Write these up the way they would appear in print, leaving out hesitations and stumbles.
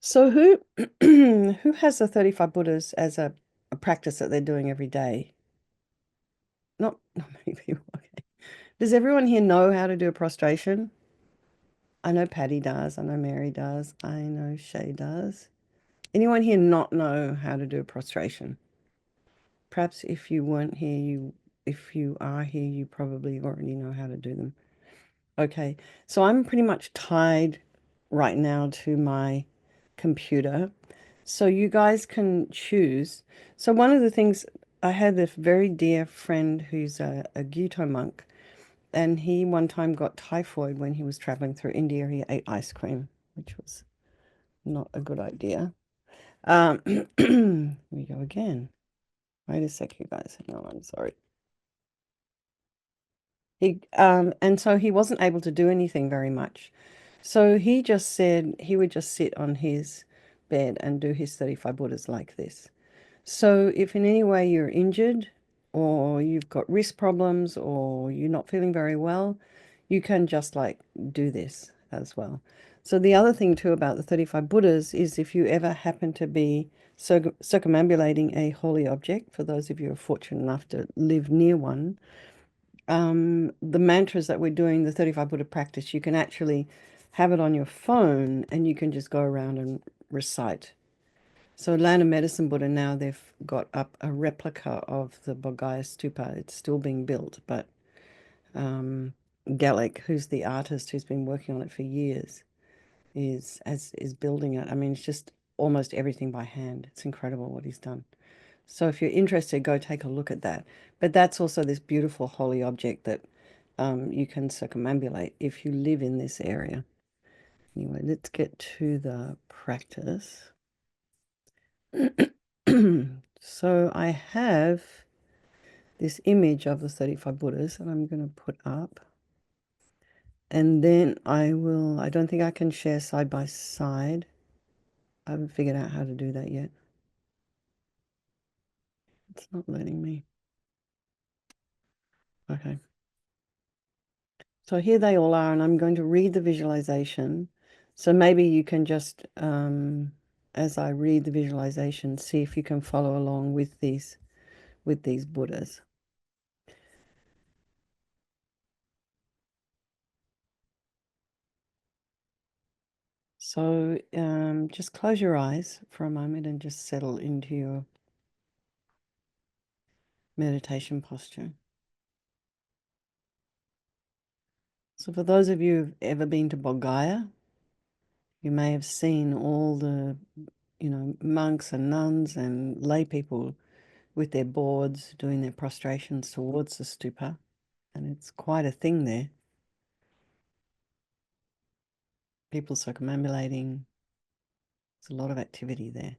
So who who has the 35 Buddhas as a practice that they're doing every day? Not many people. Okay. Does everyone here know how to do a prostration? I know Patty does. I know Mary does. I know Shay does. Anyone here not know how to do a prostration? Perhaps if you weren't here, if you are here, you probably already know how to do them. Okay, so I'm pretty much tied right now to my computer. So you guys can choose. So one of the things, I had this very dear friend who's a Gyuto monk, and he one time got typhoid when he was traveling through India. He ate ice cream, which was not a good idea. Here we go again. Wait a sec, you guys. Hang on, I'm sorry. And so he wasn't able to do anything very much. So he just said he would just sit on his bed and do his 35 Buddhas like this. So if in any way you're injured or you've got wrist problems or you're not feeling very well, you can just like do this as well. So the other thing too about the 35 Buddhas is if you ever happen to be circumambulating a holy object, for those of you who are fortunate enough to live near one, the mantras that we're doing, the 35 Buddha practice, you can actually have it on your phone and you can just go around and recite. So Land of Medicine Buddha now they've got up a replica of the Bodhgaya Stupa. It's still being built, but um, Gallic, who's the artist who's been working on it for years, is building it. I mean, it's just almost everything by hand. It's incredible what he's done. So if you're interested, go take a look at that. But that's also this beautiful holy object that you can circumambulate if you live in this area. Anyway, let's get to the practice. So I have this image of the 35 Buddhas that I'm going to put up. And then I don't think I can share side by side. I haven't figured out how to do that yet. It's not letting me. Okay. So here they all are, and I'm going to read the visualization. So maybe you can just, as I read the visualization, see if you can follow along with these Buddhas. So just close your eyes for a moment and just settle into your meditation posture. So for those of you who've ever been to Bodh you may have seen all the, monks and nuns and lay people with their boards doing their prostrations towards the stupa. And it's quite a thing there. People circumambulating. There's a lot of activity there.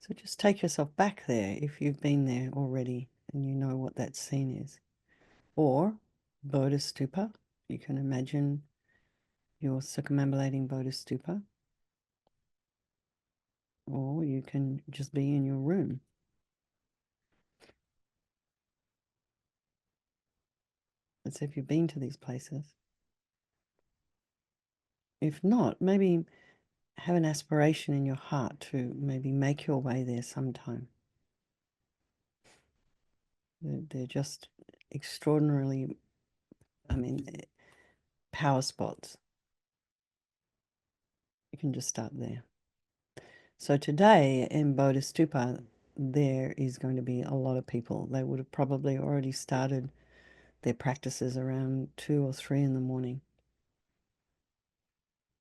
So just take yourself back there if you've been there already and you know what that scene is. Or Bodhistupa. You can imagine you're circumambulating Bodhistupa. Or you can just be in your room. As if you've been to these places. If not, maybe have an aspiration in your heart to maybe make your way there sometime. They're just extraordinarily, I mean, power spots. You can just start there. So today in Bodhistupa, there is going to be a lot of people. They would have probably already started their practices around 2 or 3 in the morning.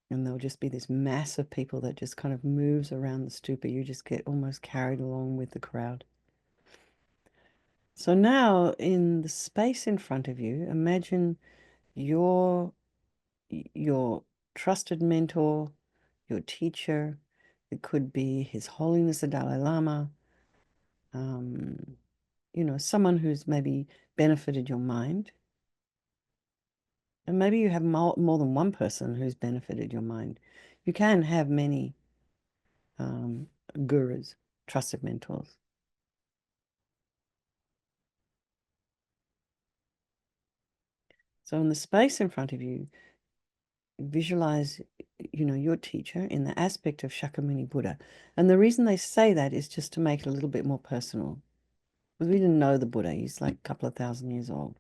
And there'll just be this mass of people that just kind of moves around the stupa. You just get almost carried along with the crowd. So now in the space in front of you, imagine your your trusted mentor, your teacher. It could be His Holiness the Dalai Lama, um, someone who's maybe benefited your mind. And maybe you have more than one person who's benefited your mind. You can have many um, gurus, trusted mentors. So in the space in front of you, visualize your teacher in the aspect of Shakyamuni Buddha. And the reason they say that is just to make it a little bit more personal. Because we didn't know the Buddha. He's like a couple of thousand years old.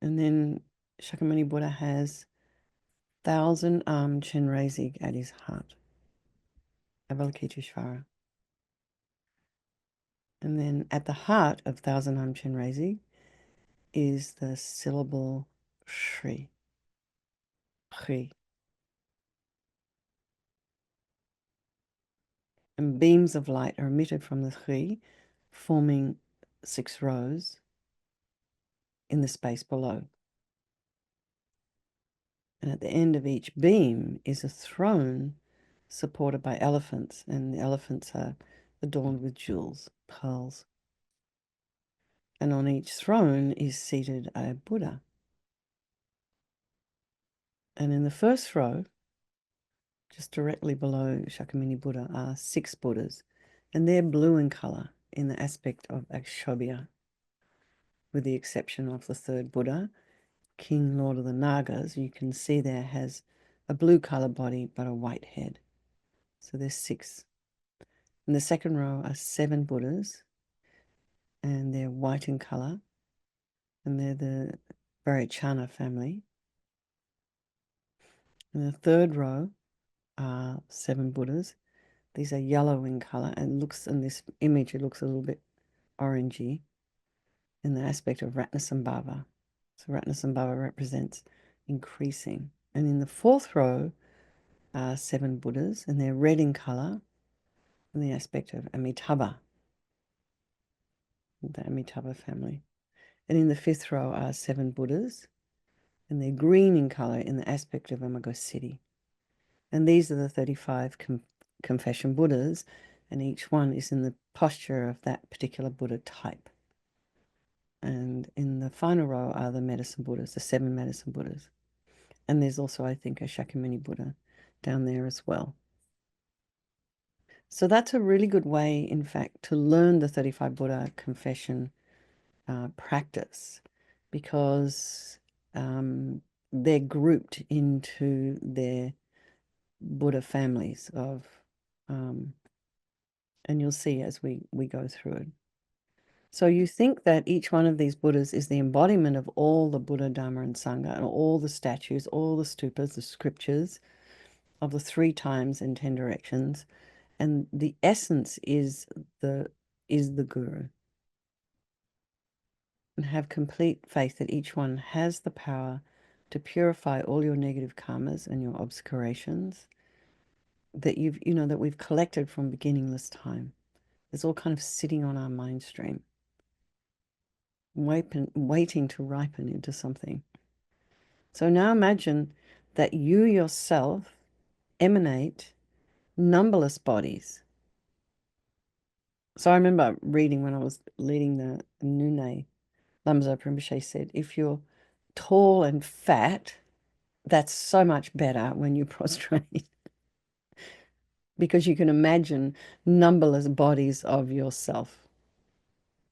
And then Shakyamuni Buddha has 1,000 Chenrezig at his heart, Avalokiteshvara. And then at the heart of 1,000 Chenrezig is the syllable Shri. Shri. And beams of light are emitted from the Shri, forming 6 rows in the space below. And at the end of each beam is a throne supported by elephants, and the elephants are adorned with jewels, pearls. And on each throne is seated a Buddha. And in the first row, just directly below Shakyamuni Buddha, are 6 Buddhas, and they're blue in color in the aspect of Akshobhya, with the exception of the third Buddha, King Lord of the Nagas. You can see there has a blue color body but a white head. So there's 6. In the second row are 7 Buddhas, and they're white in color, and they're the Varachana family. In the third row are 7 Buddhas. These are yellow in color, and looks in this image, it looks a little bit orangey in the aspect of Ratnasambhava. So Ratnasambhava represents increasing. And in the fourth row are 7 Buddhas, and they're red in color in the aspect of Amitabha, the Amitabha family. And in the fifth row are 7 Buddhas, and they're green in color in the aspect of Amagosiddhi. And these are the 35 confession Buddhas, and each one is in the posture of that particular Buddha type. And in the final row are the medicine Buddhas, the 7 medicine Buddhas. And there's also, I think, a Shakyamuni Buddha down there as well. So that's a really good way, in fact, to learn the 35 Buddha confession practice, because they're grouped into their Buddha families of, and you'll see as we go through it. So you think that each one of these Buddhas is the embodiment of all the Buddha, Dharma, and Sangha, and all the statues, all the stupas, the scriptures of the 3 times and 10 directions, and the essence is the Guru. And have complete faith that each one has the power to purify all your negative karmas and your obscurations that that we've collected from beginningless time. It's all kind of sitting on our mind stream, waiting to ripen into something. So now imagine that you yourself emanate numberless bodies. So I remember reading when I was leading the Nune, Lamzo Rinpoche said, if you're tall and fat, that's so much better when you prostrate, because you can imagine numberless bodies of yourself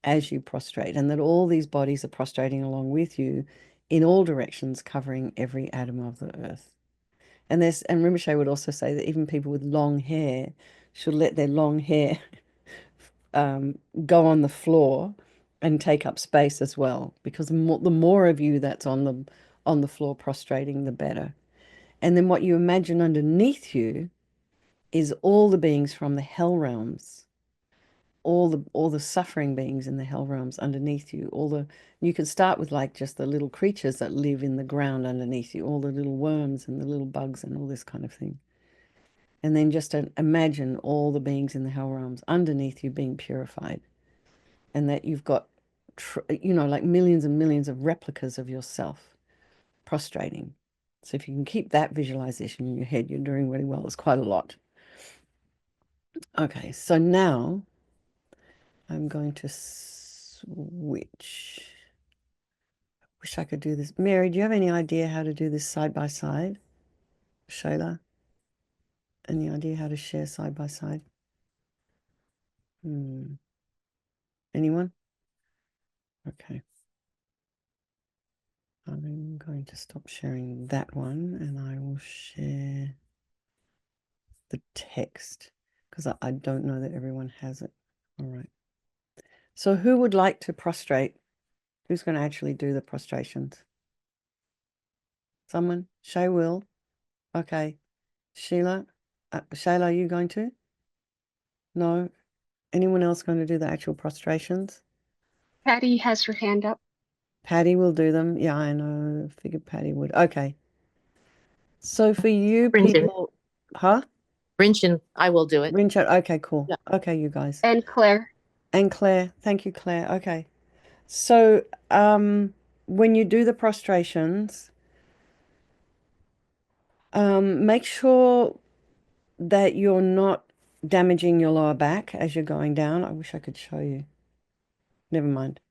as you prostrate, and that all these bodies are prostrating along with you in all directions, covering every atom of the earth. And Rinpoche would also say that even people with long hair should let their long hair go on the floor and take up space as well, because the more of you that's on the floor prostrating, the better. And then what you imagine underneath you is all the beings from the hell realms, all the suffering beings in the hell realms underneath you. You can start with like just the little creatures that live in the ground underneath you, all the little worms and the little bugs and all this kind of thing. And then just imagine all the beings in the hell realms underneath you being purified, and that you've got, like millions and millions of replicas of yourself prostrating. So if you can keep that visualization in your head, you're doing really well. It's quite a lot. Okay, so now I'm going to switch. Wish I could do this. Mary, do you have any idea how to do this side by side? Shayla, any idea how to share side by side? Anyone? Okay. I'm going to stop sharing that one and I will share the text because I don't know that everyone has it. All right. So who would like to prostrate? Who's going to actually do the prostrations? Someone? Shay will. Okay. Sheila? Shayla, are you going to? No? Anyone else going to do the actual prostrations? Patty has her hand up. Patty will do them. Yeah, I know. Figured Patty would. Okay. So for you people, huh? Rinchen, I will do it. Rincho. Okay, cool. Yeah. Okay, you guys. And Claire. And Claire. Thank you, Claire. Okay. So, when you do the prostrations, make sure that you're not damaging your lower back as you're going down. I wish I could show you. Never mind.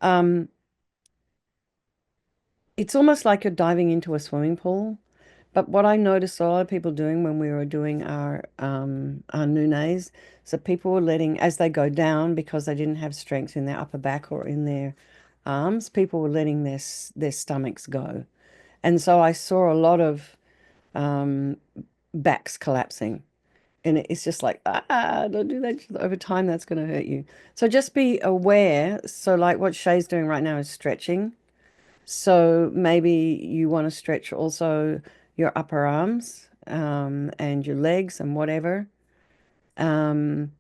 Um, it's almost like you're diving into a swimming pool. But what I noticed a lot of people doing when we were doing our nunes, so people were letting, as they go down, because they didn't have strength in their upper back or in their arms, people were letting their stomachs go. And so I saw a lot of backs collapsing. And it's just like, don't do that. Over time, that's going to hurt you. So just be aware. So like what Shay's doing right now is stretching. So maybe you want to stretch also your upper arms and your legs and whatever. Um,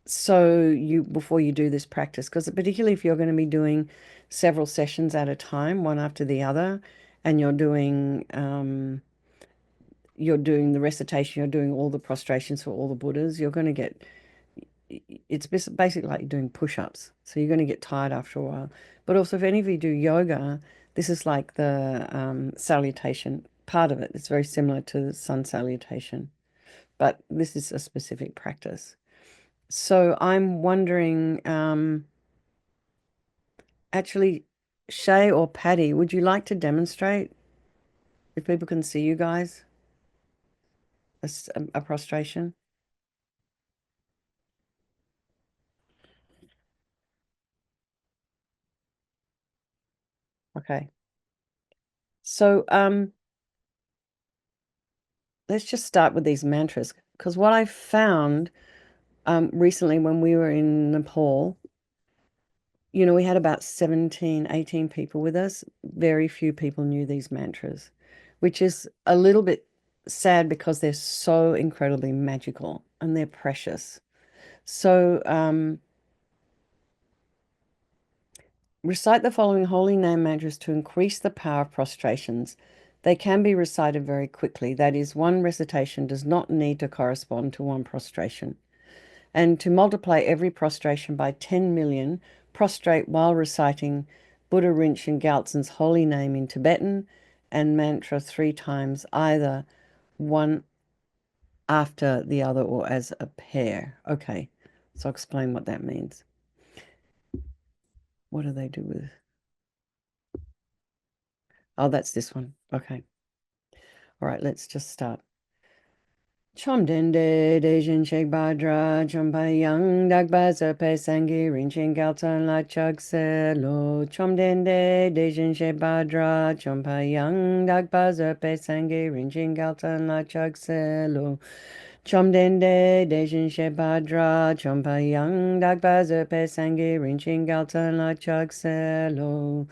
so you before you do this practice, because particularly if you're going to be doing several sessions at a time, one after the other, and you're doing the recitation, you're doing all the prostrations for all the Buddhas, you're going to get it's basically like doing push-ups. So you're going to get tired after a while. But also, if any of you do yoga, this is like the salutation part of it. It's very similar to the sun salutation, but this is a specific practice. So I'm wondering, actually, Shay or Patty, would you like to demonstrate if people can see you guys a prostration? Okay. So let's just start with these mantras because what I found recently when we were in Nepal, we had about 17, 18 people with us. Very few people knew these mantras, which is a little bit sad because they're so incredibly magical and they're precious. So, recite the following holy name mantras to increase the power of prostrations. They can be recited very quickly. That is, one recitation does not need to correspond to one prostration. And to multiply every prostration by 10 million, prostrate while reciting Buddha Rinchen Gyaltsen's holy name in Tibetan and mantra 3 times, either one after the other or as a pair. Okay, so I'll explain what that means. What do they do with? Oh, that's this one. Okay. All right, let's just start. Chom dende dejin shek badra chompa yang dak baza pe sangi rinchen galton la chug se lo chom dende dejin shek badra chompa yang dak baza pe sangi rinchen galton la chug se lo chom dende dejin shek badra chompa yang dak baza pe sangi rinchen galton la chug se lo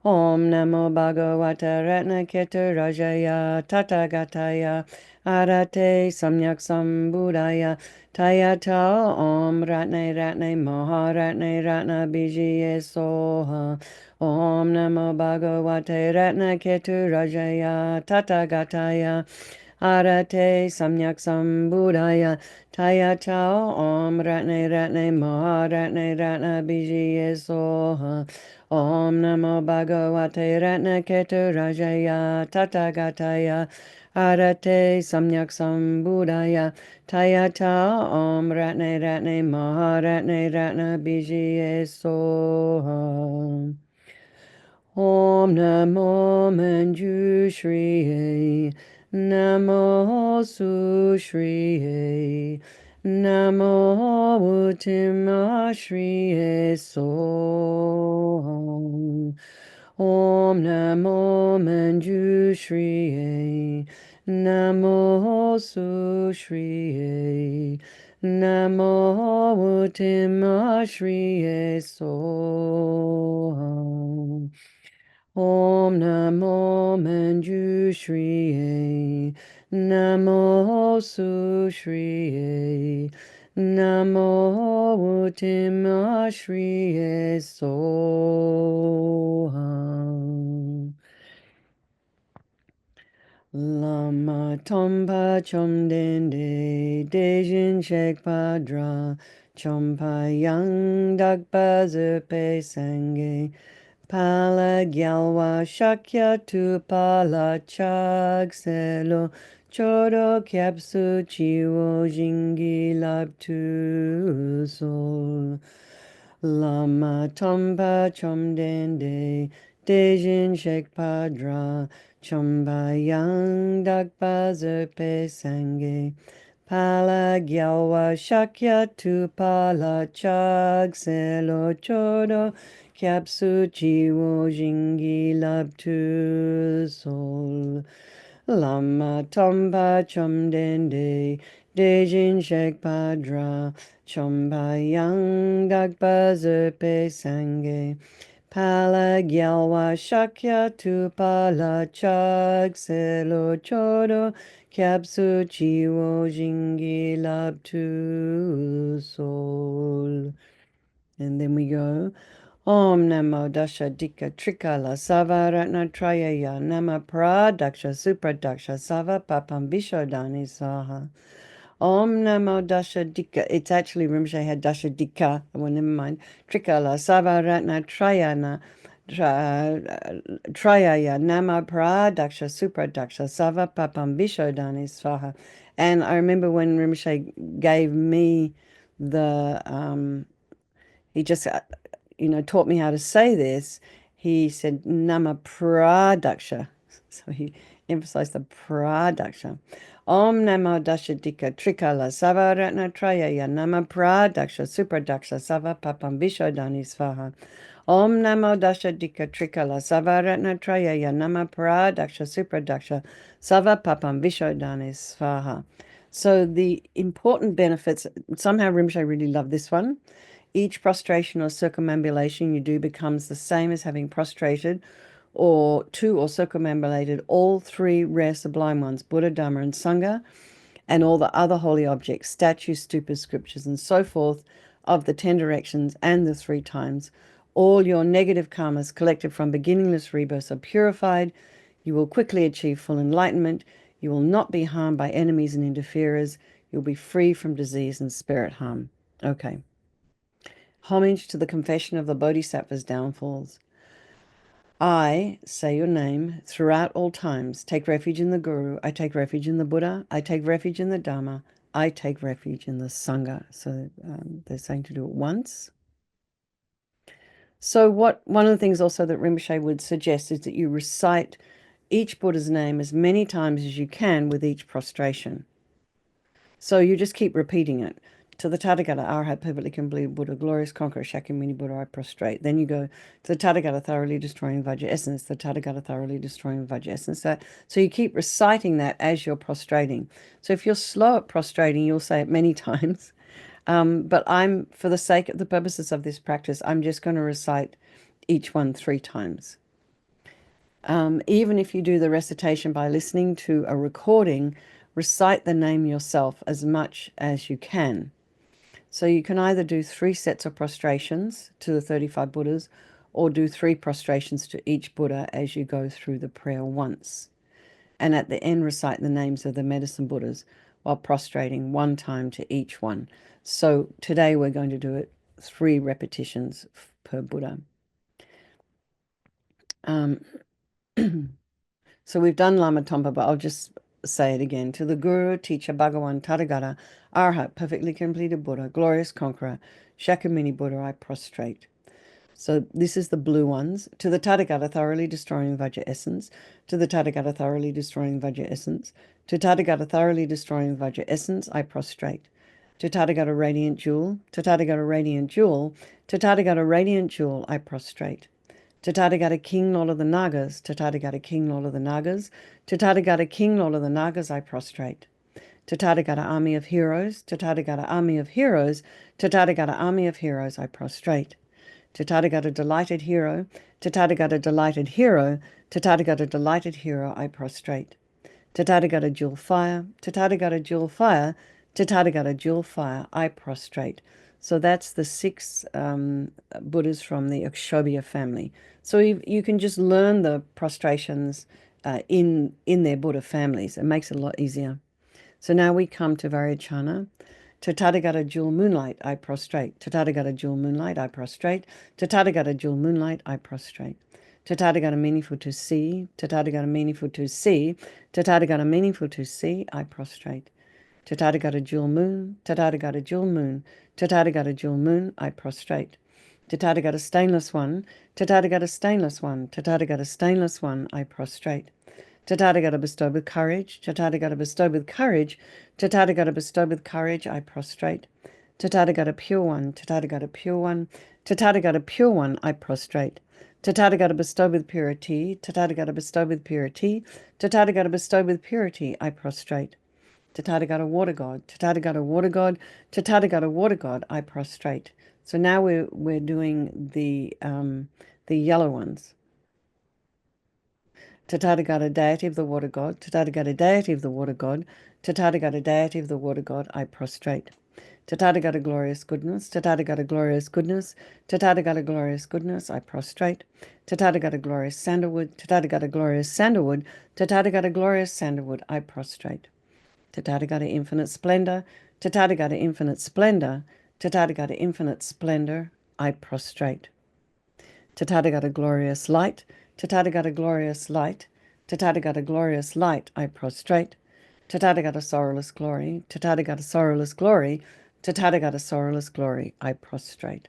Om Namo Bhagavata Ratna Ketu Rajaya Tathagata Arate Samyak Sambuddhaya Tayata Om Ratne Ratne Maharatne Ratna Bijiye Soha Om Namo Bhagavate Ratna Ketu Rajaya Tathagata Arate Samyak Sambuddhaya Tayata Om Ratne Ratne Maharatne Ratna Bijiye Soha Om Namo Bhagavate Ratnaketu Rajaya Tathagata Arate Samyak Sambuddhaya Tayata Om Ratne Ratne Maharatne Ratna Bijiye Soha Om Namo Manjushriye Namo Sushriye Namo Uttimashriye Soham Om Namo Manjushriye, Namo Sushriye, Namo Uttimashriye Soham. Om Namo Manjushriye, Namo Sushriye, Namo Uttimashriye Soham. Lama Tompa Chomdende Dejin Shekpadra Chompa Yang Dakpa Zerpe Sange Pala Gyalwa Shakya Tu Pala Chag Selo Chodo Kyapsu Chiwo Jingi Lab Tu Sol Lama Tompa Chomdende Dejin Shekpadra Chomba Yang Dakpa Zerpe Sange Pala Gyalwa Shakya Tu Pala Chag Selo Chodo Kyapsu Chiwo Jingi Lab Tu Sol Lama Tompa Chomdende Dejin Shekpadra Chomba Yang Dakpa Zerpe Sange Pala Gyalwa Shakya Tu Pala Chag Selo Chodo Kyapsu Chiwo Jingi Lab Tu Sol. And then we go Om Namo Dasha Dika Trikala Savaratna Trayaya Nama Pradaksha Supradaksha Sava Papam Vishodani Saha. Om Namo Dasha Dika. It's actually Rinpoche had Dasha Dika. Well, never mind. Trikala Savaratna Trayana Trayaya Nama Pradaksha Supradaksha Sava Papam Vishodani Svaha. And I remember when Rinpoche gave me the he just taught me how to say this. He said Nama Pradaksha. So he emphasized the Pradaksha. Om Namo Dasha Dika Trikala Savaratna Trayaya Nama Pradaksha Supradaksha Sava Papam Vishodani Svaha. Om Namo Dasha Dika Trikala Savaratna Trayaya Nama Pradaksha Supradaksha Sava Papam Vishodani Svaha. So the important benefits, somehow Rinpoche really loved this one. Each prostration or circumambulation you do becomes the same as having prostrated or circumambulated all three rare sublime ones, Buddha, Dharma, and Sangha, and all the other holy objects, statues, stupas, scriptures, and so forth of the 10 directions and the 3 times. All your negative karmas collected from beginningless rebirths are purified. You will quickly achieve full enlightenment. You will not be harmed by enemies and interferers. You'll be free from disease and spirit harm. Okay. Homage to the confession of the Bodhisattva's downfalls. I say your name throughout all times. Take refuge in the Guru. I take refuge in the Buddha. I take refuge in the Dharma. I take refuge in the Sangha. So they're saying to do it once. So one of the things also that Rinpoche would suggest is that you recite each Buddha's name as many times as you can with each prostration. So you just keep repeating it. To the Tathagata, Arhat, perfectly complete Buddha, glorious conqueror, Shakyamuni Buddha, I prostrate. Then you go to the Tathagata, thoroughly destroying Vajra essence, the Tathagata, thoroughly destroying Vajra essence. So you keep reciting that as you're prostrating. So if you're slow at prostrating, you'll say it many times. But for the sake of the purposes of this practice, I'm just going to recite each one 3 times. Even if you do the recitation by listening to a recording, recite the name yourself as much as you can. So you can either do 3 sets of prostrations to the 35 Buddhas or do 3 prostrations to each Buddha as you go through the prayer once. And at the end, recite the names of the medicine Buddhas while prostrating 1 time to each one. So today we're going to do it 3 repetitions per Buddha. So we've done Lama Tompa, but I'll just say it again. To the Guru, Teacher, Bhagawan, Tathagata, Arhat, perfectly completed Buddha, glorious conqueror, Shakyamuni Buddha, I prostrate. So this is the blue ones. To the Tathagata, thoroughly destroying Vajra essence. To the Tathagata, thoroughly destroying Vajra essence. To Tathagata, thoroughly destroying Vajra essence, I prostrate. To Tathagata, radiant jewel. To Tathagata, radiant jewel. To Tathagata, radiant jewel, I prostrate. Tathagata King, Lord of the Nagas, Tathagata King, Lord of the Nagas, Tathagata King, Lord of the Nagas, I prostrate. Tathagata Army of Heroes, Tathagata Army of Heroes, Tathagata Army of Heroes, I prostrate. Tathagata Delighted Hero, Tathagata Delighted Hero, Tathagata Delighted Hero, I prostrate. Tathagata Jewel Fire, Tathagata Jewel Fire, Tathagata Jewel Fire, I prostrate. So that's the 6 Buddhas from the Akshobhya family. So you can just learn the prostrations in their Buddha families. It makes it a lot easier. So now we come to Vajrayana. Tathagata Jewel Moonlight, I prostrate. Tathagata Jewel Moonlight, I prostrate. Tathagata Jewel Moonlight, I prostrate. Tathagata Meaningful to See, Tathagata Meaningful to See, Tathagata Meaningful to See, I prostrate. Tathagata Jewel Moon, Tathagata Jewel Moon, Tathagata Jewel Moon, I prostrate. Tathagata Stainless One, Tathagata Stainless One, Tathagata Stainless One, I prostrate. Tathagata bestowed with courage, Tathagata bestowed with courage, Tathagata bestowed with courage, I prostrate. Tathagata Pure One, Tathagata Pure One, Tathagata Pure One, I prostrate. Tathagata bestowed with purity, Tathagata bestowed with purity, Tathagata bestowed with purity, I prostrate. Tathagata Water God, Tathagata Water God, Tathagata Water God, I prostrate. So now we're doing the yellow ones. Tathagata Deity of the Water God, Tathagata Deity of the Water God, Tathagata Deity of the Water God, I prostrate. Tathagata Glorious Goodness, Tathagata Glorious Goodness, Tathagata Glorious Goodness, I prostrate. Tathagata Glorious Sandalwood, Tathagata Glorious Sandalwood, Tathagata Glorious Sandalwood, I prostrate. Tathagata Infinite Splendor, Tathagata Infinite Splendor, Tathagata Infinite Splendor, I prostrate. Tathagata Glorious Light, Tathagata Glorious Light, Tathagata Glorious Light, I prostrate. Tathagata Sorrowless Glory, Tathagata Sorrowless Glory, Tathagata Sorrowless Glory, I prostrate.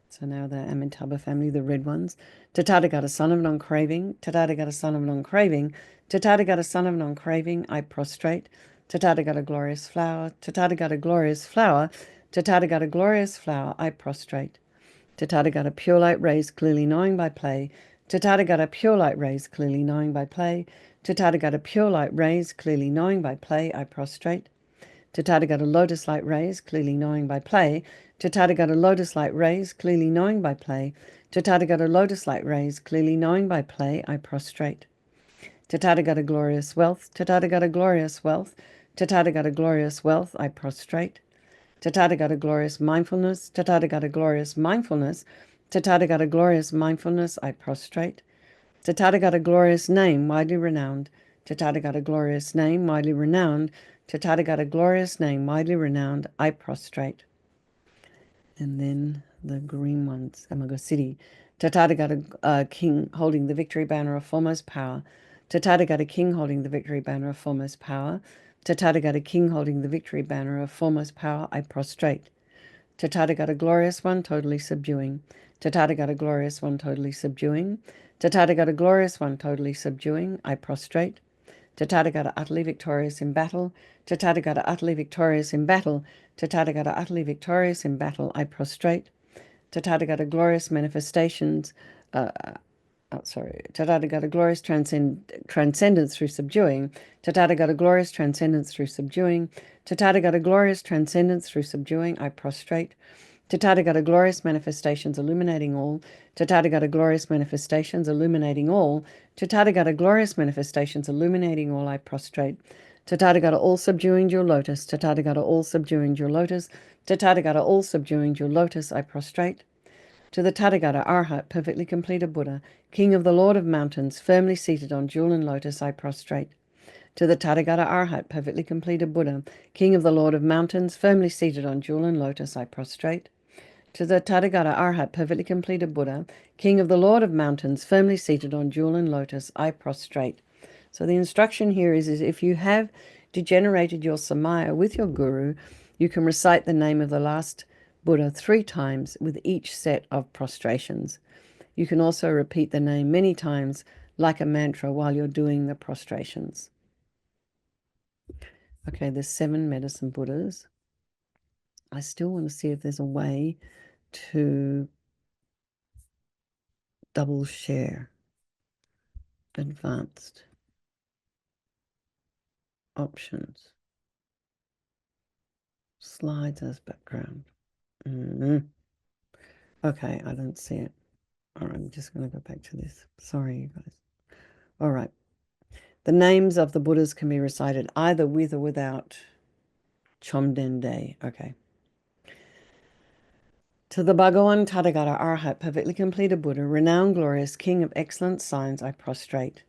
So now the Amitabha family, the red ones. Tathagata Son of Non-Craving, Tathagata Son of Non-Craving, Tathagata Son of Non-Craving, I prostrate. Tathagata Glorious Flower, Tathagata Glorious Flower, Tathagata Glorious Flower, I prostrate. Tathagata Pure Light Rays Clearly Knowing by Play, Tathagata Pure Light Rays Clearly Knowing by Play, Tathagata Pure Light Rays Clearly Knowing by Play, I prostrate. Tathagata Lotus Light Rays Clearly Knowing by Play, Tathagata Lotus Light Rays Clearly Knowing by Play, Tathagata Lotus Light Rays Clearly Knowing by Play, I prostrate. Tathagata Glorious Wealth, Tathagata Glorious Wealth, Tathagata Glorious Wealth, I prostrate. Tathagata Glorious Mindfulness, Tathagata Glorious Mindfulness, Tathagata Glorious Mindfulness, I prostrate. Tathagata Glorious Name, widely renowned, Tathagata Glorious Name, widely renowned, Tathagata Glorious Name, widely renowned, I prostrate. And then the green ones, Amago City. Tathagata King holding the victory banner of foremost power. Tathagata King holding the victory banner of foremost power. Tathagata King holding the victory banner of foremost power, I prostrate. Tathagata Glorious One, totally subduing. Tathagata Glorious One, totally subduing. Tathagata Glorious One, totally subduing, I prostrate. Tathagata Utterly Victorious in battle. Tathagata Utterly Victorious in battle. Tathagata Utterly Victorious in battle, I prostrate. Tathagata Glorious Manifestations, Tathagata Glorious Transcendence through subduing. Tathagata Glorious Transcendence through subduing. Tathagata Glorious Transcendence through subduing, I prostrate. Tathagata Glorious Manifestations illuminating all. Tathagata Glorious Manifestations illuminating all. Tathagata Glorious Manifestations illuminating all, I prostrate. Tathagata All Subduing Jewel Lotus. Tathagata All Subduing Jewel Lotus. Tathagata All Subduing Jewel Lotus, I prostrate. To the Tathagata Arhat, perfectly completed Buddha, King of the Lord of Mountains, firmly seated on jewel and lotus, I prostrate. To the Tathagata Arhat, perfectly completed Buddha, King of the Lord of Mountains, firmly seated on jewel and lotus, I prostrate. To the Tathagata Arhat, perfectly completed Buddha, King of the Lord of Mountains, firmly seated on jewel and lotus, I prostrate. So the instruction here is if you have degenerated your samaya with your guru, you can recite the name of the last Buddha 3 times with each set of prostrations. You can also repeat the name many times like a mantra while you're doing the prostrations. Okay, there's 7 medicine Buddhas. I still want to see if there's a way to double share. Advanced. Options. Slides as background. Okay, I don't see it. All right, I'm just going to go back to this. Sorry, you guys. All right. The names of the Buddhas can be recited either with or without Chomden. Okay. To the Bhagawan Tathagata Arhat, perfectly completed Buddha, renowned, glorious, king of excellent signs, I prostrate.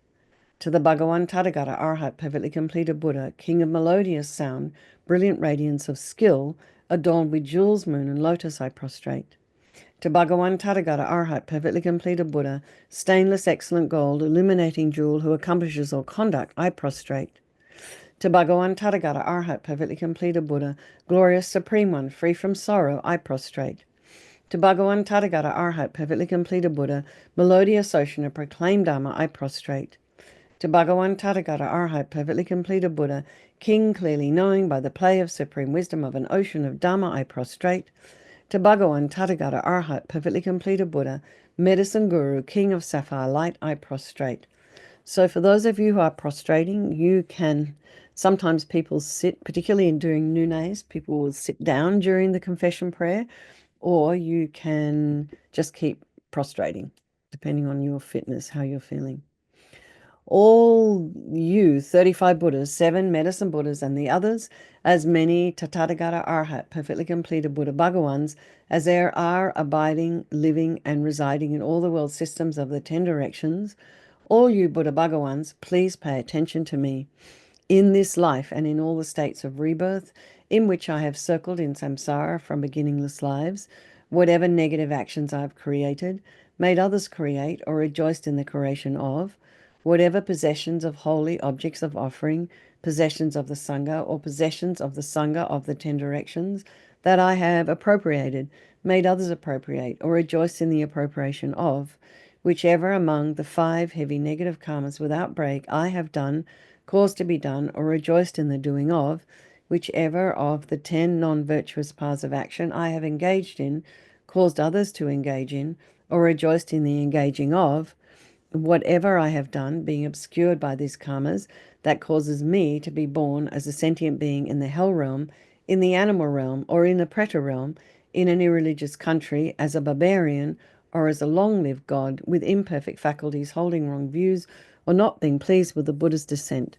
To the Bhagawan Tathagata Arhat, perfectly completed Buddha, king of melodious sound, brilliant radiance of skill, adorned with jewels, moon, and lotus, I prostrate. To Bhagawan Tathagata Arhat, perfectly completed Buddha, stainless excellent gold, illuminating jewel, who accomplishes all conduct, I prostrate. To Bhagawan Tathagata Arhat, perfectly completed Buddha, glorious supreme one, free from sorrow, I prostrate. To Bhagawan Tathagata Arhat, perfectly completed Buddha, melodious ocean of proclaimed Dharma, I prostrate. To Bhagawan Tathagata Arhat, perfectly completed Buddha, king clearly knowing by the play of supreme wisdom of an ocean of Dharma, I prostrate. To Bhagawan Tathagata Arhat, perfectly completed Buddha, medicine guru, king of sapphire light, I prostrate. So for those of you who are prostrating, you can, sometimes people sit, particularly in doing noondays, people will sit down during the confession prayer, or you can just keep prostrating, depending on your fitness, how you're feeling. All you 35 Buddhas, 7 medicine Buddhas, and the others, as many Tathagata Arhat, perfectly completed Buddha Bhagawans, as there are abiding, living, and residing in all the world systems of the 10 directions, all you Buddha Bhagawans, please pay attention to me. In this life and in all the states of rebirth, in which I have circled in samsara from beginningless lives, whatever negative actions I have created, made others create, or rejoiced in the creation of, whatever possessions of holy objects of offering, possessions of the Sangha, or possessions of the Sangha of the 10 directions, that I have appropriated, made others appropriate, or rejoiced in the appropriation of, whichever among the 5 heavy negative karmas without break I have done, caused to be done, or rejoiced in the doing of, whichever of the 10 non-virtuous paths of action I have engaged in, caused others to engage in, or rejoiced in the engaging of, whatever I have done, being obscured by these karmas, that causes me to be born as a sentient being in the hell realm, in the animal realm, or in the preta realm, in an irreligious country, as a barbarian, or as a long-lived god with imperfect faculties, holding wrong views, or not being pleased with the Buddha's descent.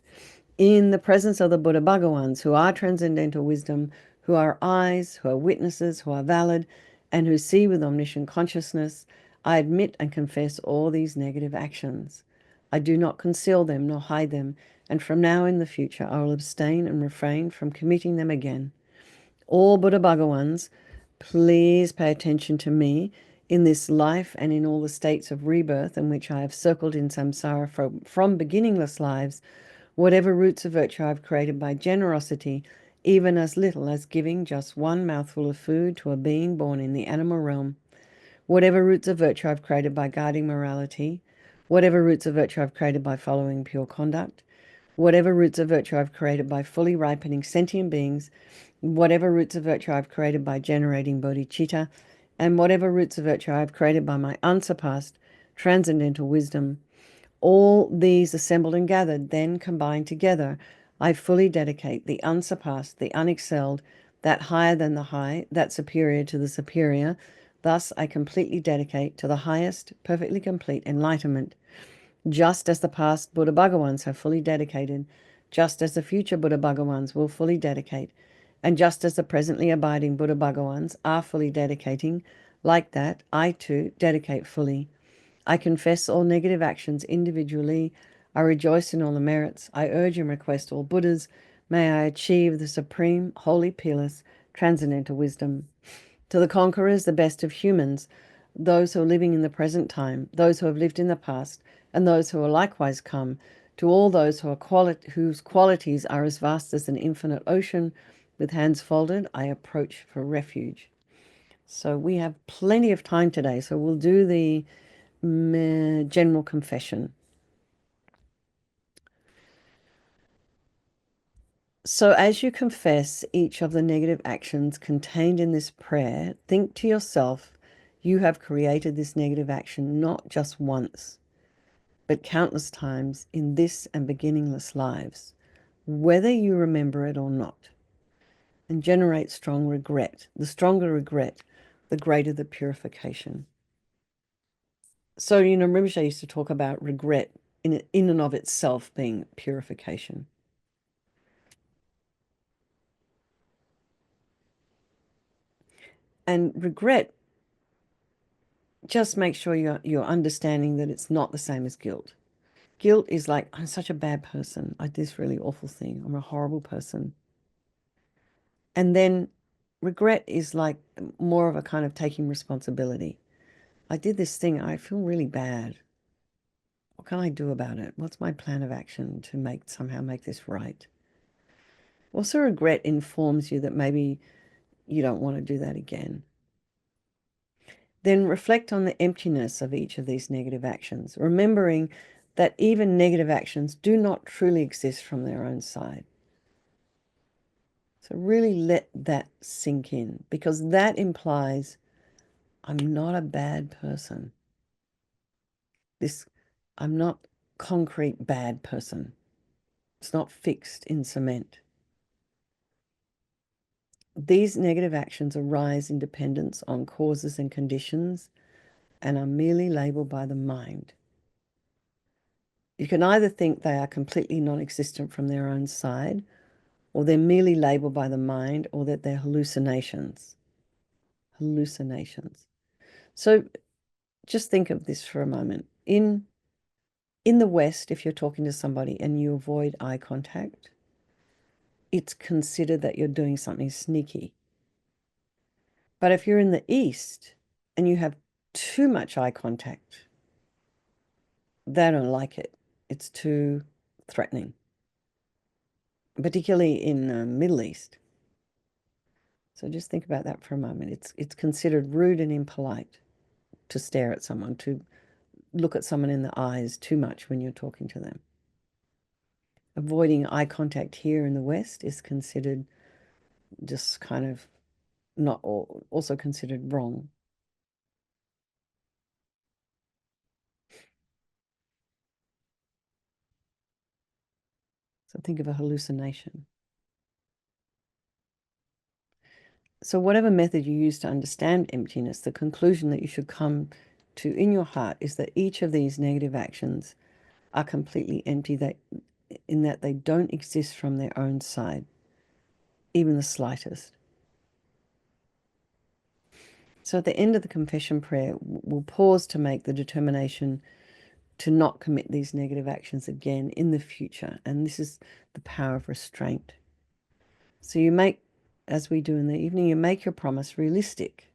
In the presence of the Buddha Bhagawans, who are transcendental wisdom, who are eyes, who are witnesses, who are valid, and who see with omniscient consciousness, I admit and confess all these negative actions. I do not conceal them nor hide them, and from now in the future I will abstain and refrain from committing them again. All Buddha Bhagawans, please pay attention to me in this life and in all the states of rebirth in which I have circled in samsara from beginningless lives, whatever roots of virtue I've created by generosity, even as little as giving just one mouthful of food to a being born in the animal realm, whatever roots of virtue I've created by guarding morality, whatever roots of virtue I've created by following pure conduct, whatever roots of virtue I've created by fully ripening sentient beings, whatever roots of virtue I've created by generating bodhicitta, and whatever roots of virtue I've created by my unsurpassed transcendental wisdom, all these assembled and gathered, then combined together, I fully dedicate the unsurpassed, the unexcelled, that higher than the high, that superior to the superior. Thus I completely dedicate to the highest, perfectly complete enlightenment, just as the past Buddha Bhagawans have fully dedicated, just as the future Buddha Bhagawans will fully dedicate, and just as the presently abiding Buddha Bhagawans are fully dedicating, like that, I too dedicate fully. I confess all negative actions individually. I rejoice in all the merits. I urge and request all Buddhas. May I achieve the supreme, holy, peerless, transcendental wisdom. To the conquerors, the best of humans, those who are living in the present time, those who have lived in the past, and those who are likewise come, to all those whose qualities are as vast as an infinite ocean, with hands folded, I approach for refuge. So we have plenty of time today, so we'll do the general confession. So as you confess each of the negative actions contained in this prayer, think to yourself You have created this negative action not just once, but countless times in this and beginningless lives, whether you remember it or not, and generate strong regret. The stronger regret, the greater the purification. So, Rinpoche used to talk about regret in and of itself being purification. And regret, just make sure you're understanding that it's not the same as guilt. Guilt is like, I'm such a bad person. I did this really awful thing. I'm a horrible person. And then regret is like more of a kind of taking responsibility. I did this thing. I feel really bad. What can I do about it? What's my plan of action to somehow make this right? Also, regret informs you that maybe you don't want to do that again. Then reflect on the emptiness of each of these negative actions, remembering that even negative actions do not truly exist from their own side. So really let that sink in, because that implies I'm not a bad person. I'm not concrete bad person. It's not fixed in cement. These negative actions arise in dependence on causes and conditions and are merely labeled by the mind. You can either think they are completely non-existent from their own side, or they're merely labeled by the mind, or that they're hallucinations. Hallucinations. So just think of this for a moment. In the West, if you're talking to somebody and you avoid eye contact, it's considered that you're doing something sneaky. But if you're in the East and you have too much eye contact, they don't like it. It's too threatening, particularly in the Middle East. So just think about that for a moment. It's considered rude and impolite to stare at someone, to look at someone in the eyes too much when you're talking to them. Avoiding eye contact here in the West is considered just kind of not also considered wrong. So think of a hallucination. So whatever method you use to understand emptiness, the conclusion that you should come to in your heart is that each of these negative actions are completely empty, in that they don't exist from their own side, even the slightest. So at the end of the confession prayer, we'll pause to make the determination to not commit these negative actions again in the future. And this is the power of restraint. So you make, as we do in the evening, you make your promise realistic.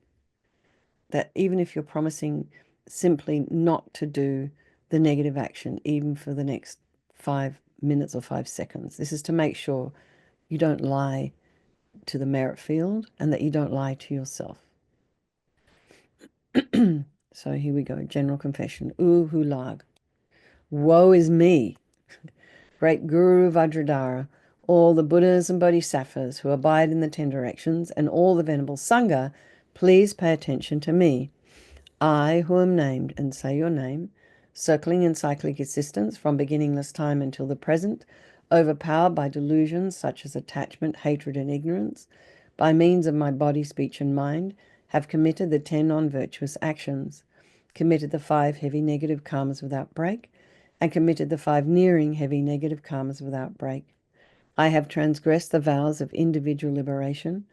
That even if you're promising simply not to do the negative action, even for the next 5 minutes or 5 seconds, this is to make sure you don't lie to the merit field and that you don't lie to yourself. So here we go, general confession. Hulag. Woe is me, great Guru Vajradhara, all the Buddhas and Bodhisattvas who abide in the 10 directions, and all the Venerable Sangha, please pay attention to me. I, who am named, and say your name, circling in cyclic existence from beginningless time until the present, overpowered by delusions such as attachment, hatred, and ignorance, by means of my body, speech, and mind, have committed the 10 non-virtuous actions, committed the 5 heavy negative karmas without break, and committed the 5 nearing heavy negative karmas without break. I have transgressed the vows of individual liberation,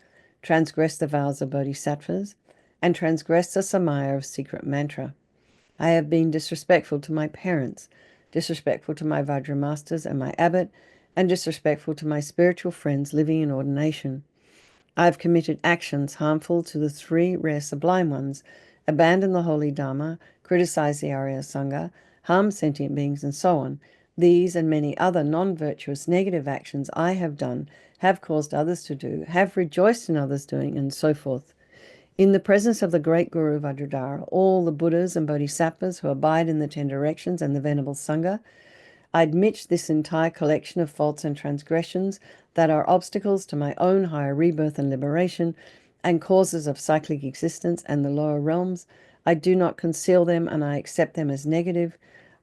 transgressed the vows of bodhisattvas, and transgressed the samaya of secret mantra. I have been disrespectful to my parents, disrespectful to my Vajra masters and my abbot, and disrespectful to my spiritual friends living in ordination. I have committed actions harmful to the 3 rare sublime ones, abandoned the holy Dharma, criticized the Arya Sangha, harmed sentient beings, and so on. These and many other non-virtuous negative actions I have done, have caused others to do, have rejoiced in others doing, and so forth. In the presence of the great Guru Vajradhara, all the Buddhas and Bodhisattvas who abide in the 10 directions, and the Venerable Sangha, I admit this entire collection of faults and transgressions that are obstacles to my own higher rebirth and liberation, and causes of cyclic existence and the lower realms. I do not conceal them, and I accept them as negative.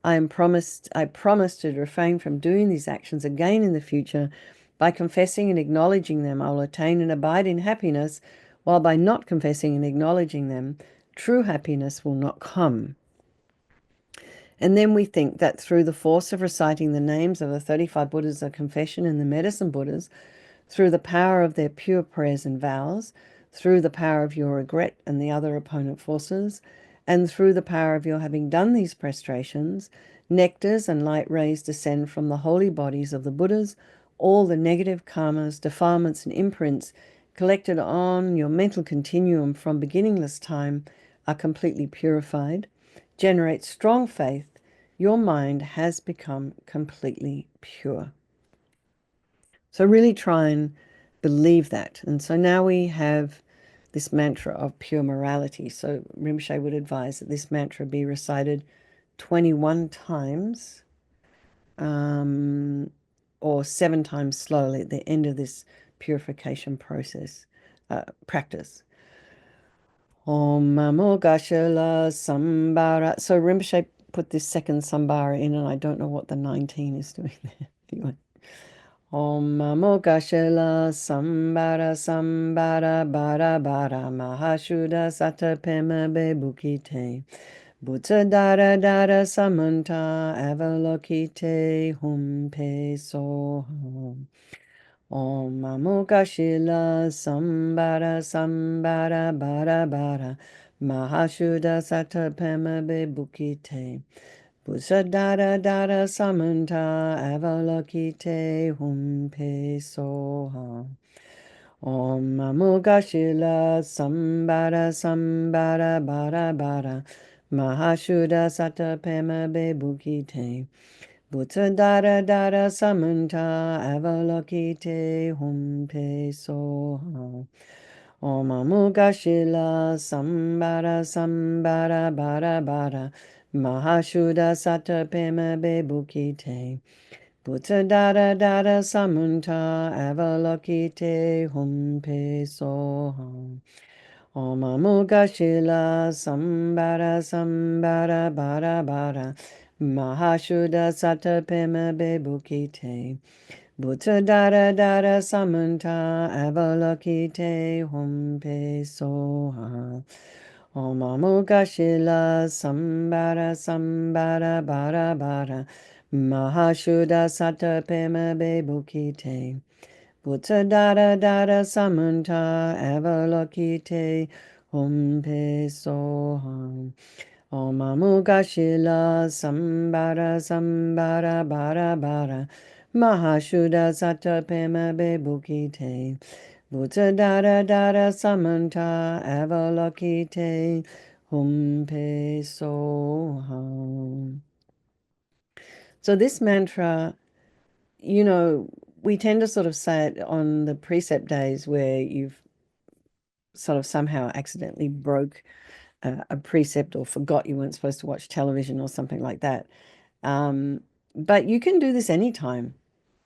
I promise to refrain from doing these actions again in the future. By confessing and acknowledging them, I will attain and abide in happiness, while by not confessing and acknowledging them, true happiness will not come. And then we think that through the force of reciting the names of the 35 Buddhas of confession and the medicine Buddhas, through the power of their pure prayers and vows, through the power of your regret and the other opponent forces, and through the power of your having done these prostrations, nectars and light rays descend from the holy bodies of the Buddhas. All the negative karmas, defilements, and imprints collected on your mental continuum from beginningless time are completely purified. Generate strong faith. Your mind has become completely pure. So really try and believe that. And so now we have this mantra of pure morality. So Rinpoche would advise that this mantra be recited 21 times or 7 times slowly at the end of this purification process, practice. Om Namo Gashala Sambara. So Rinpoche put this second Sambara in, and I don't know what the 19 is doing there. Anyway. Om Namo Gashala Sambara Sambara Bara Bara Mahashuddha Satapema Bebukite Bhuta Dara Dara Samanta Avalokite Humpe Soham. Om Namo Gashala Sambara Sambara Bara Bara Mahashuddha Satapema Bebukite Busa dara dara samanta avalokite humpe soha. Om Namo Gashila Sambara Sambara Bara Bara Mahashuddha Satapema Bebukite Buta dara dara samanta avalokite humpe soha. Om Namo Gashila Sambara Sambara Bara Bara Mahashuddha Satapema Bebukite Buta Dara Dara Samunta Avalokite Humpe Soham. Om Namo Gashila Sambara Sambara Bara Bara Mahashuddha Satapema Bebukite Buddha Dara Dara Samanta Avalokite Humpe Soha. Om Namo Gashila Sambara Sambara Bara Bara Mahashuddha Satapema Bebukite Buddha Dara Dara Samanta Avalokite Humpe Soha. Om Namo Gashila Sambara Sambara Bara Bara Mahashuddha Satapema Bebukite Buddha Dara Dara Samanta Avalokite Humpe Soham. So this mantra, we tend to sort of say it on the precept days where you've sort of somehow accidentally broke a precept or forgot you weren't supposed to watch television or something like that. But you can do this anytime.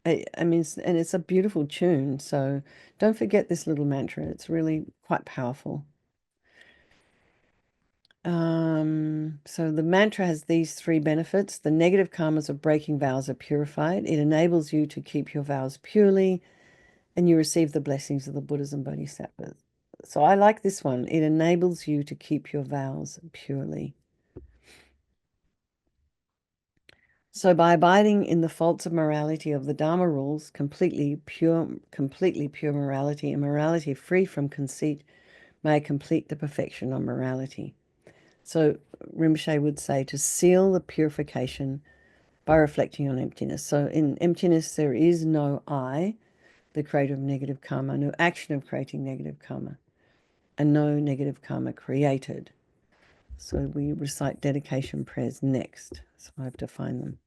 I mean, and it's a beautiful tune, so don't forget this little mantra. It's really quite powerful. So the mantra has these 3 benefits. The negative karmas of breaking vows are purified. It enables you to keep your vows purely, and you receive the blessings of the Buddhas and Bodhisattvas. So I like this one. It enables you to keep your vows purely. So by abiding in the faults of morality of the Dharma rules, completely pure morality and morality free from conceit may complete the perfection of morality. So Rinpoche would say to seal the purification by reflecting on emptiness. So in emptiness, there is no I, the creator of negative karma, no action of creating negative karma, and no negative karma created. So we recite dedication prayers next. So I have to find them.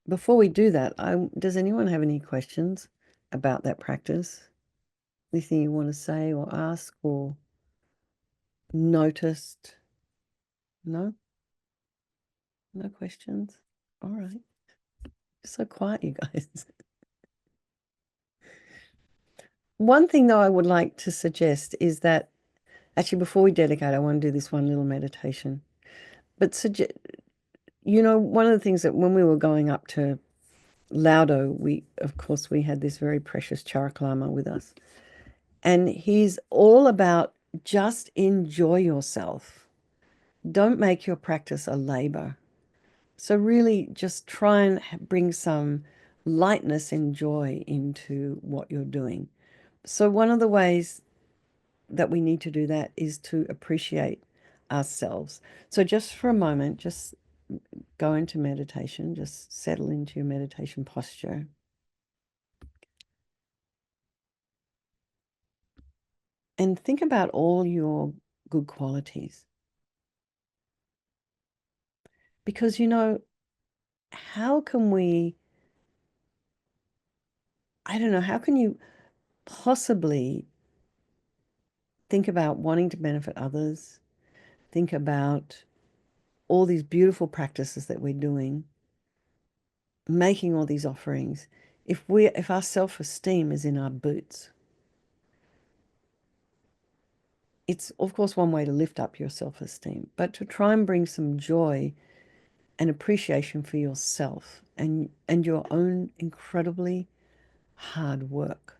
Before we do that, does anyone have any questions about that practice? Anything you want to say or ask or noticed? No? No questions? All right. You're so quiet, you guys. One thing, though, I would like to suggest is that, actually, before we dedicate, I want to do this one little meditation. But, one of the things that when we were going up to Laudo, of course, we had this very precious Charak Lama with us. And he's all about just enjoy yourself. Don't make your practice a labor. So really just try and bring some lightness and joy into what you're doing. So one of the ways that we need to do that is to appreciate ourselves. So just for a moment, just go into meditation, just settle into your meditation posture. And think about all your good qualities. Because, how can we, I don't know, how can you possibly think about wanting to benefit others, think about all these beautiful practices that we're doing, making all these offerings, if our self-esteem is in our boots? It's, of course, one way to lift up your self-esteem, but to try and bring some joy and appreciation for yourself and your own incredibly hard work.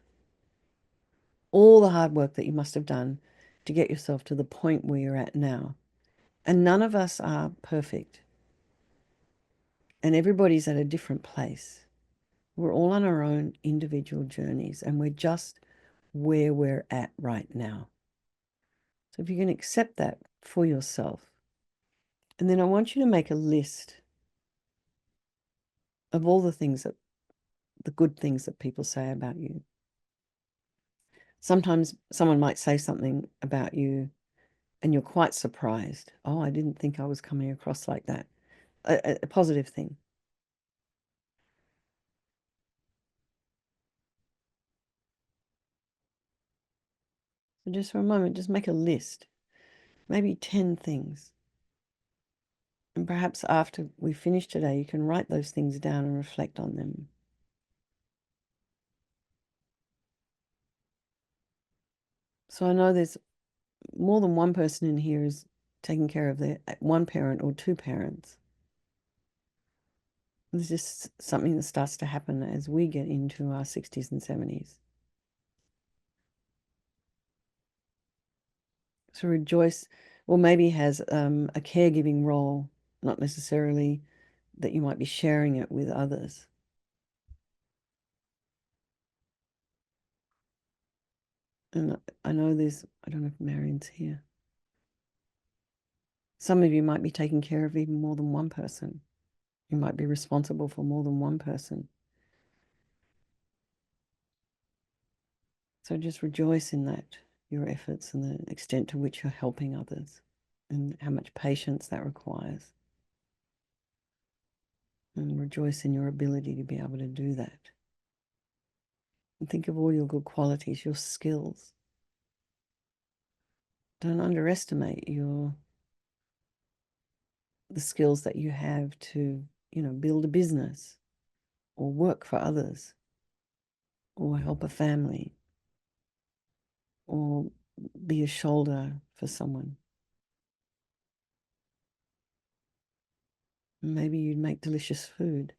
All the hard work that you must have done to get yourself to the point where you're at now. And none of us are perfect. And everybody's at a different place. We're all on our own individual journeys, and we're just where we're at right now. So if you can accept that for yourself, and then I want you to make a list of all the good things that people say about you. Sometimes someone might say something about you and you're quite surprised. Oh, I didn't think I was coming across like that. A positive thing. So just for a moment, just make a list, maybe 10 things. And perhaps after we finish today, you can write those things down and reflect on them. So I know there's more than one person in here is taking care of their one parent or two parents. This is something that starts to happen as we get into our 60s and 70s. So rejoice, or maybe has a caregiving role, not necessarily that you might be sharing it with others. And I know I don't know if Marion's here. Some of you might be taking care of even more than one person. You might be responsible for more than one person. So just rejoice in that, your efforts and the extent to which you're helping others and how much patience that requires. And rejoice in your ability to be able to do that. And think of all your good qualities, your skills. Don't underestimate the skills that you have to, build a business or work for others or help a family or be a shoulder for someone. Maybe you make delicious food.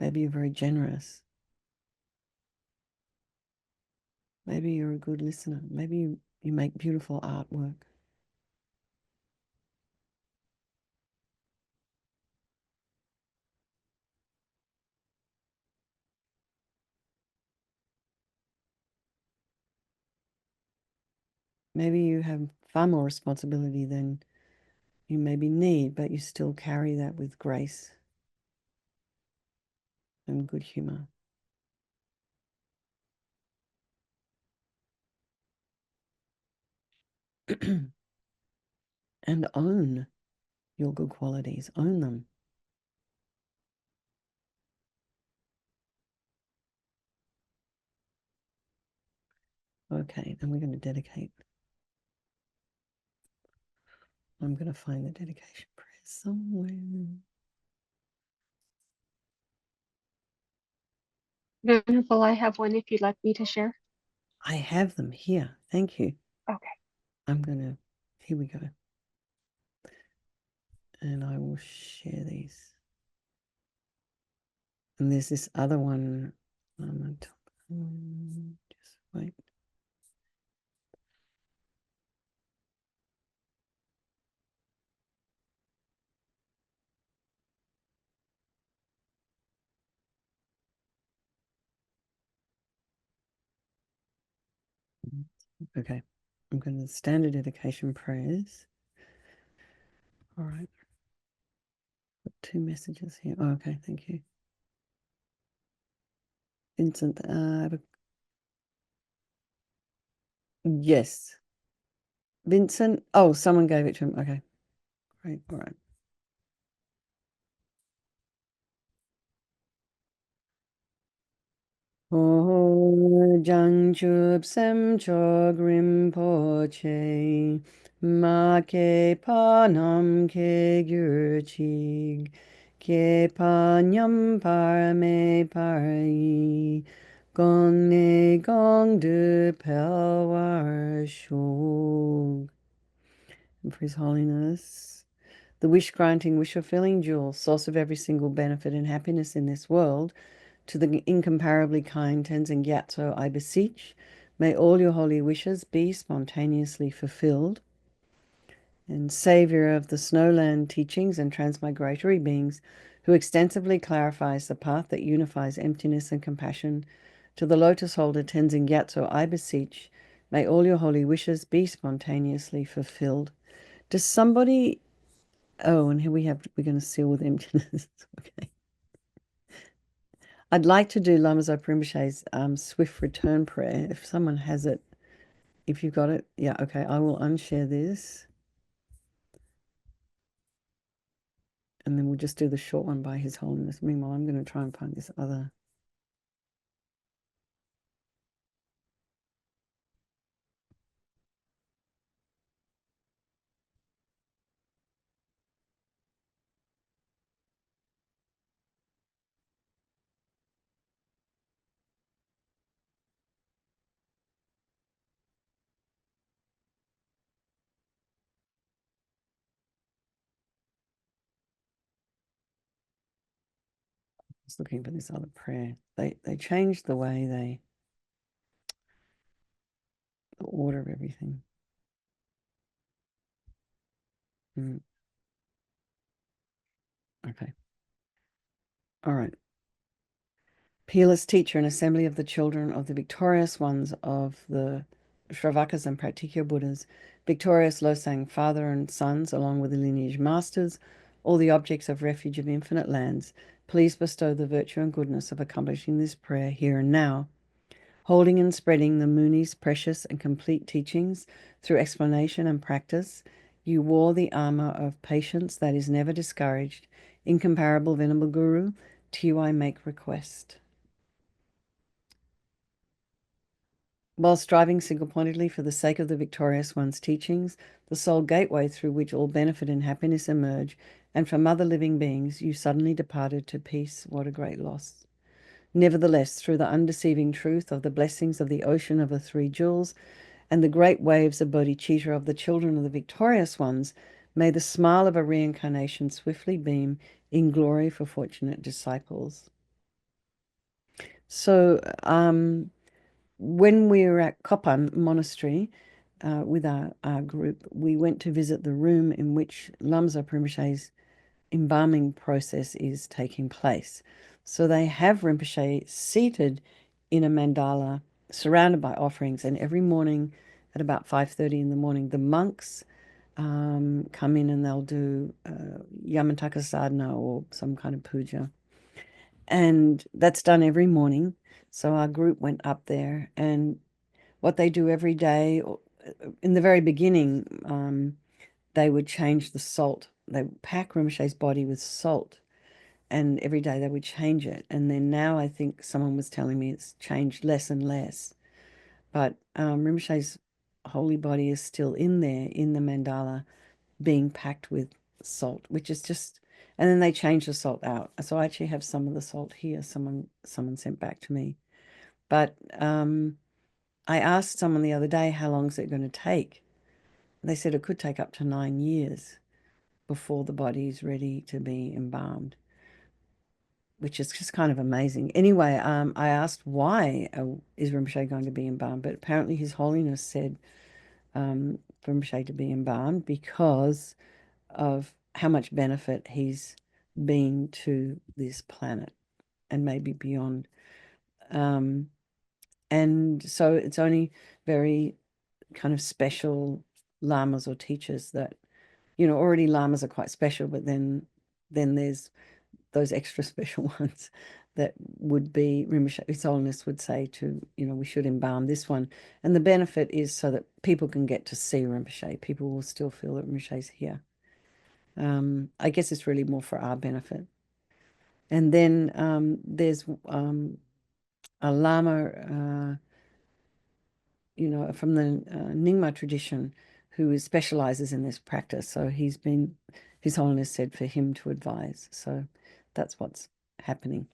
Maybe you're very generous. Maybe you're a good listener. Maybe you make beautiful artwork. Maybe you have far more responsibility than you maybe need, but you still carry that with grace and good humor. And own your good qualities. Own them. Okay, then we're going to dedicate. I'm going to find the dedication prayer somewhere. Venerable, I have one if you'd like me to share. I have them here. Thank you. Okay. Here we go. And I will share these. And there's this other one. Just wait. Okay. I'm going to standard dedication prayers. All right. Got 2 messages here. Oh, okay, thank you. Vincent, yes. Vincent, oh, someone gave it to him. Okay, great. All right. Oh, Jangchub Sem Chog Rinpoche, Ma Ke Pa Nam Ke Gyur Chig, Ke Pa Nyam Par Me Par Yi, Gong Ne Gong Du Pel War Shog. And for His Holiness, the wish-granting, wish-fulfilling jewel, source of every single benefit and happiness in this world, to the incomparably kind Tenzin Gyatso, I beseech, may all your holy wishes be spontaneously fulfilled. And Savior of the Snowland teachings and transmigratory beings, who extensively clarifies the path that unifies emptiness and compassion, to the lotus holder Tenzin Gyatso, I beseech, may all your holy wishes be spontaneously fulfilled. Does somebody... Oh, and here we're going to seal with emptiness. Okay. I'd like to do Lama Zopa Rinpoche's swift return prayer. If someone has it, if you've got it, yeah, okay. I will unshare this, and then we'll just do the short one by His Holiness. Meanwhile, I'm going to try and find this other. Just looking for this other prayer. They changed the way the order of everything. Okay. All right. Peerless teacher and assembly of the children of the victorious ones of the Shravakas and Pratikya Buddhas, victorious Losang father and sons, along with the lineage masters, all the objects of refuge of infinite lands, please bestow the virtue and goodness of accomplishing this prayer here and now, holding and spreading the Muni's precious and complete teachings through explanation and practice. You wore the armor of patience that is never discouraged. Incomparable Venerable Guru, to you I make request. While striving single-pointedly for the sake of the victorious one's teachings, the sole gateway through which all benefit and happiness emerge, and from other living beings, you suddenly departed to peace. What a great loss. Nevertheless, through the undeceiving truth of the blessings of the ocean of the three jewels and the great waves of bodhicitta of the children of the victorious ones, may the smile of a reincarnation swiftly beam in glory for fortunate disciples. So, when we were at Kopan Monastery with our group, we went to visit the room in which Lama Zopa Rinpoche's embalming process is taking place. So they have Rinpoche seated in a mandala, surrounded by offerings, and every morning at about 5:30 in the morning, the monks come in and they'll do Yamantaka sadhana or some kind of puja. And that's done every morning. So our group went up there, and what they do every day, in the very beginning, they would change the salt. They would pack Rinpoche's body with salt, and every day they would change it. And then now I think someone was telling me it's changed less and less. But Rinpoche's holy body is still in there, in the mandala, being packed with salt, which is just... And then they change the salt out. So I actually have some of the salt here. Someone sent back to me. But I asked someone the other day, how long is it going to take? They said it could take up to 9 years before the body is ready to be embalmed, which is just kind of amazing. Anyway, I asked why is Rinpoche going to be embalmed, but apparently His Holiness said for Rinpoche to be embalmed because of how much benefit he's been to this planet and maybe beyond. And so it's only very kind of special lamas or teachers that, already lamas are quite special, but then there's those extra special ones that would be Rinpoche. His Holiness would say to, we should embalm this one. And the benefit is so that people can get to see Rinpoche. People will still feel that Rinpoche's here. I guess it's really more for our benefit. And then there's a lama, from the Nyingma tradition who specializes in this practice. So His Holiness said for him to advise. So that's what's happening.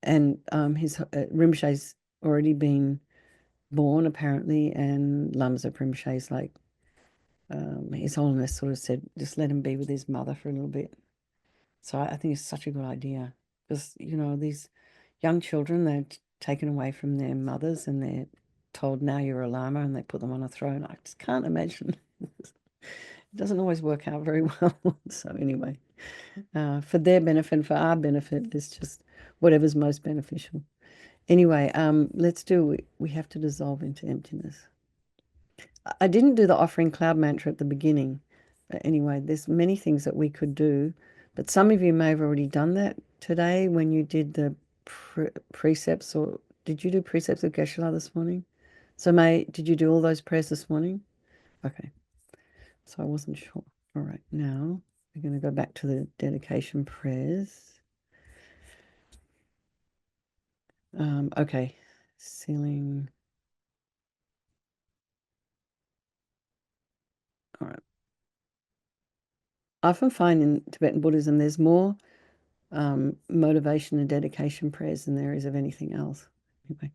And Rinpoche's already been born apparently, and Lamsa Rinpoche's like, His Holiness sort of said, just let him be with his mother for a little bit. So I think it's such a good idea because, these young children, they're taken away from their mothers and they're told, now you're a lama, and they put them on a throne. I just can't imagine. It doesn't always work out very well. So anyway, for their benefit, for our benefit, it's just whatever's most beneficial. Anyway, we have to dissolve into emptiness. I didn't do the offering cloud mantra at the beginning. But anyway, there's many things that we could do, but some of you may have already done that today when you did the precepts, or did you do precepts of Geshe-la this morning? So did you do all those prayers this morning? Okay, so I wasn't sure. All right, now we're going to go back to the dedication prayers. Okay, sealing. All right. I often find in Tibetan Buddhism there's more motivation and dedication prayers than there is of anything else. Anyway.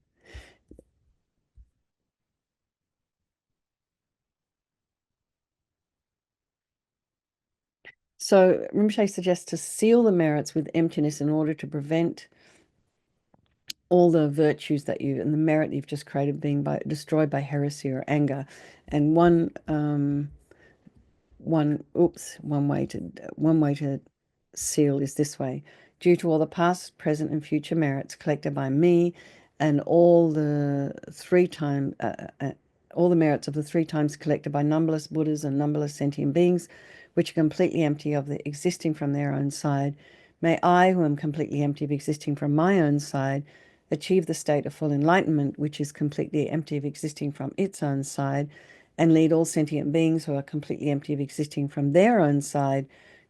So Rinpoche suggests to seal the merits with emptiness in order to prevent all the virtues and the merit you've just created being destroyed by heresy or anger. And one way to seal is this way: due to all the past, present, and future merits collected by me, and all the merits of the 3 times collected by numberless Buddhas and numberless sentient beings, which are completely empty of the existing from their own side, may I, who am completely empty of existing from my own side, achieve the state of full enlightenment, which is completely empty of existing from its own side, and lead all sentient beings who are completely empty of existing from their own side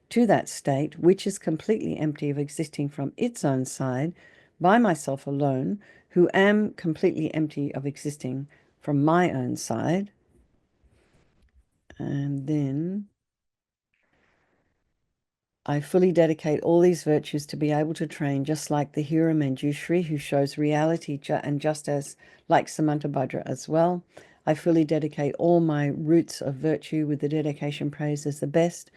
to that state, which is completely empty of existing from its own side, by myself alone, who am completely empty of existing from my own side. And then I fully dedicate all these virtues to be able to train just like the hero Manjushri, who shows reality, and just as like Samantabhadra as well. I fully dedicate all my roots of virtue with the dedication praise as the best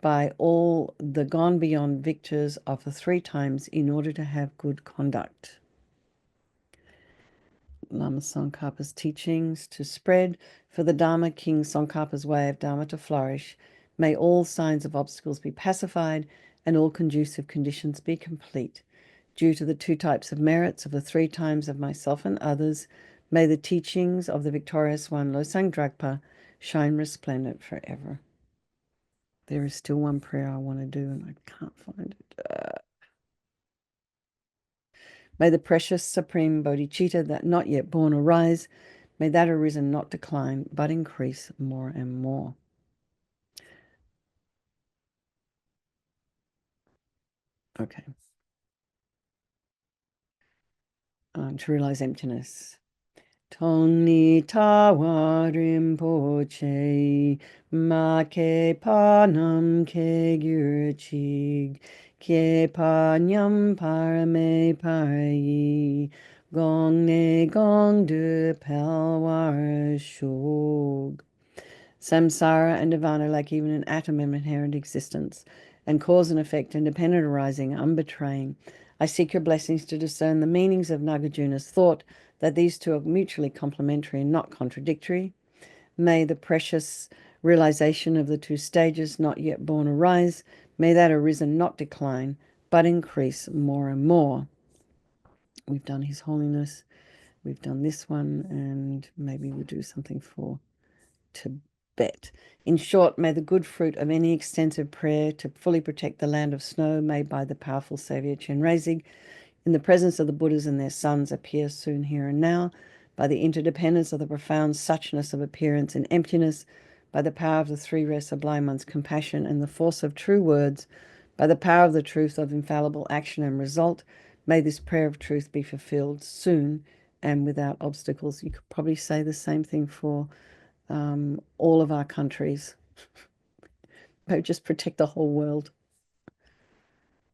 by all the gone beyond victors of the 3 times in order to have good conduct. Lama Tsongkhapa's teachings to spread for the Dharma, King Tsongkhapa's way of Dharma to flourish. May all signs of obstacles be pacified and all conducive conditions be complete. Due to the 2 types of merits of the 3 times of myself and others, may the teachings of the victorious one, Losang Dragpa, shine resplendent forever. There is still one prayer I want to do and I can't find it. May the precious supreme bodhicitta that not yet born arise. May that arisen not decline, but increase more and more. Okay. To realize emptiness. Tongni tawa rinpoche, ma ke panam ke gyurchig, ke pa nyam parame parayi, Gong ne gong du pelwar shog. Samsara and nirvana like even an atom of inherent existence, and cause and effect independent arising, unbetraying. I seek your blessings to discern the meanings of Nagarjuna's thought, that these two are mutually complementary and not contradictory. May the precious realization of the two stages not yet born arise. May that arisen not decline, but increase more and more. We've done His Holiness. We've done this one, and maybe we'll do something for Tibet. In short, may the good fruit of any extensive prayer to fully protect the land of snow made by the powerful Savior Chenrezig in the presence of the Buddhas and their sons appear soon here and now, by the interdependence of the profound suchness of appearance and emptiness, by the power of the three rare sublime ones, compassion and the force of true words, by the power of the truth of infallible action and result, may this prayer of truth be fulfilled soon and without obstacles. You could probably say the same thing for all of our countries. May just protect the whole world.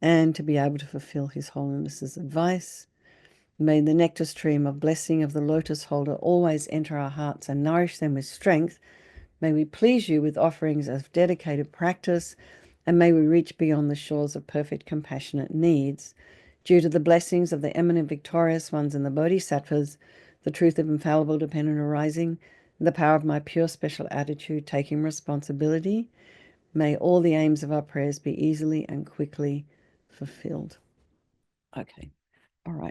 And to be able to fulfill His Holiness's advice, may the nectar stream of blessing of the lotus holder always enter our hearts and nourish them with strength. May we please you with offerings of dedicated practice, and may we reach beyond the shores of perfect compassionate needs. Due to the blessings of the eminent victorious ones and the Bodhisattvas, the truth of infallible dependent arising, and the power of my pure special attitude taking responsibility, may all the aims of our prayers be easily and quickly fulfilled. Okay, all right.